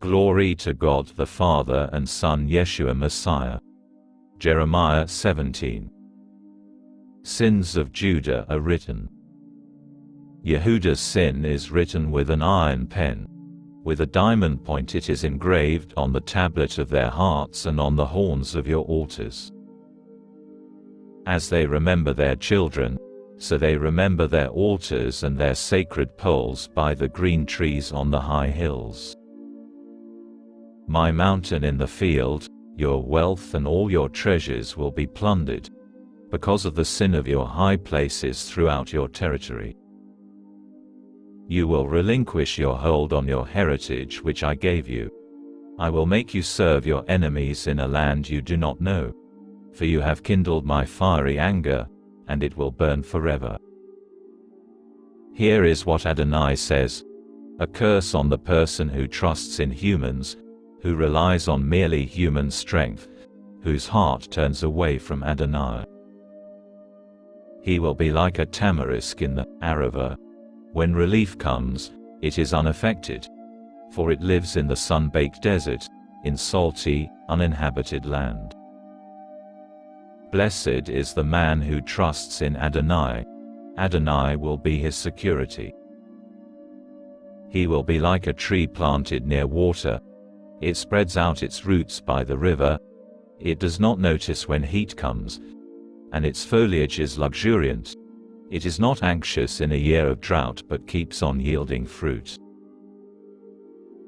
Glory to God the Father and Son Yeshua Messiah. Jeremiah 17. Sins of Judah are written. Yehuda's sin is written with an iron pen. With a diamond point it is engraved on the tablet of their hearts and on the horns of your altars. As they remember their children, so they remember their altars and their sacred poles by the green trees on the high hills. My mountain in the field, your wealth and all your treasures will be plundered, because of the sin of your high places throughout your territory. You will relinquish your hold on your heritage which I gave you. I will make you serve your enemies in a land you do not know. For you have kindled my fiery anger, and it will burn forever. Here is what Adonai says: a curse on the person who trusts in humans, who relies on merely human strength, whose heart turns away from Adonai. He will be like a tamarisk in the Arava. When relief comes, it is unaffected, for it lives in the sun-baked desert, in salty, uninhabited land. Blessed is the man who trusts in Adonai. Adonai will be his security. He will be like a tree planted near water. It spreads out its roots by the river. It does not notice when heat comes, and its foliage is luxuriant. It is not anxious in a year of drought but keeps on yielding fruit.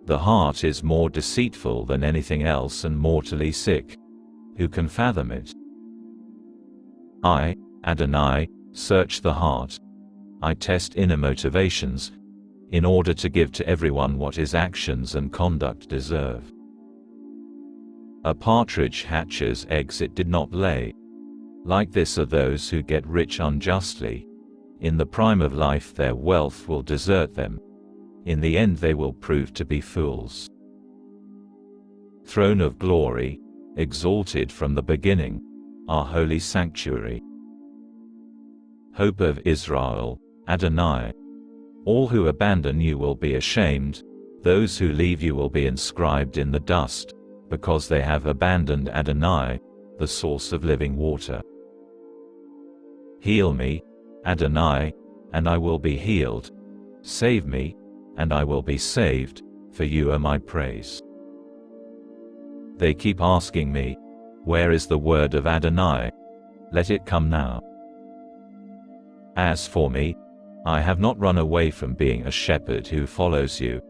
The heart is more deceitful than anything else and mortally sick. Who can fathom it? I, Adonai, search the heart. I test inner motivations, in order to give to everyone what his actions and conduct deserve. A partridge hatches eggs it did not lay. Like this are those who get rich unjustly. In the prime of life their wealth will desert them. In the end they will prove to be fools. Throne of glory, exalted from the beginning, our holy sanctuary. Hope of Israel, Adonai. All who abandon you will be ashamed, those who leave you will be inscribed in the dust, because they have abandoned Adonai, the source of living water. Heal me, Adonai, and I will be healed. Save me, and I will be saved, for you are my praise. They keep asking me, where is the word of Adonai? Let it come now. As for me, I have not run away from being a shepherd who follows you.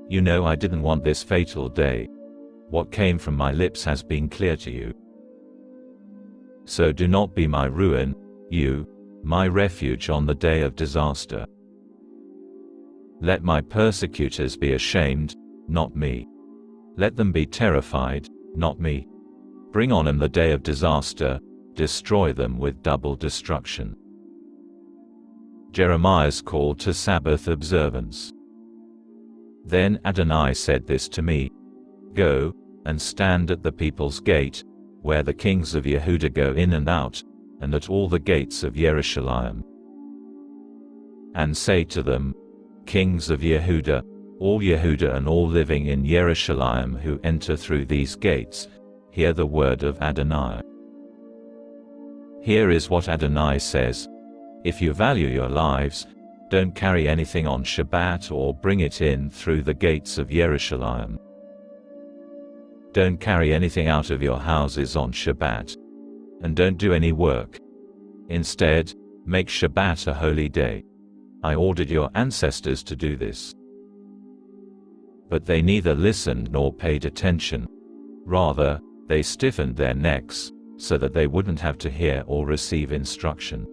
You know I didn't want this fatal day. What came from my lips has been clear to you. So do not be my ruin, you, my refuge on the day of disaster. Let my persecutors be ashamed, not me. Let them be terrified, not me. Bring on them the day of disaster, destroy them with double destruction. Jeremiah's call to Sabbath observance. Then Adonai said this to me: Go, and stand at the people's gate, where the kings of Yehuda go in and out, and at all the gates of Jerusalem. And say to them, Kings of Yehuda, all Yehuda and all living in Jerusalem who enter through these gates, hear the word of Adonai. Here is what Adonai says: if you value your lives, don't carry anything on Shabbat or bring it in through the gates of Jerusalem. Don't carry anything out of your houses on Shabbat. And don't do any work. Instead, make Shabbat a holy day. I ordered your ancestors to do this. But they neither listened nor paid attention. Rather, they stiffened their necks, so that they wouldn't have to hear or receive instruction.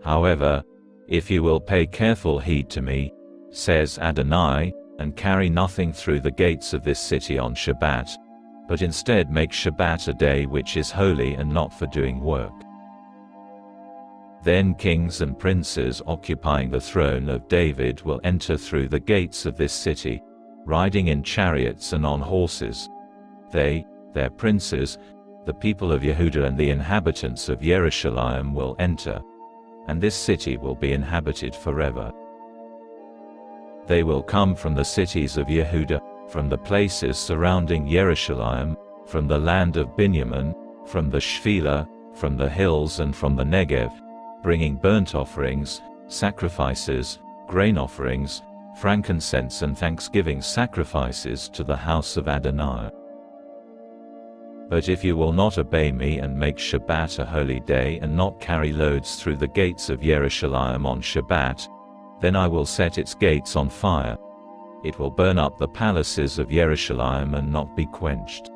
However, if you will pay careful heed to me, says Adonai, and carry nothing through the gates of this city on Shabbat, but instead make Shabbat a day which is holy and not for doing work. Then kings and princes occupying the throne of David will enter through the gates of this city, riding in chariots and on horses. They, their princes, the people of Yehuda and the inhabitants of Jerusalem will enter, and this city will be inhabited forever. They will come from the cities of Yehuda, from the places surrounding Jerusalem, from the land of Binyamin, from the Shephelah, from the hills and from the Negev, bringing burnt offerings, sacrifices, grain offerings, frankincense and thanksgiving sacrifices to the house of Adonai. But if you will not obey me and make Shabbat a holy day and not carry loads through the gates of Jerusalem on Shabbat, then I will set its gates on fire. It will burn up the palaces of Jerusalem and not be quenched.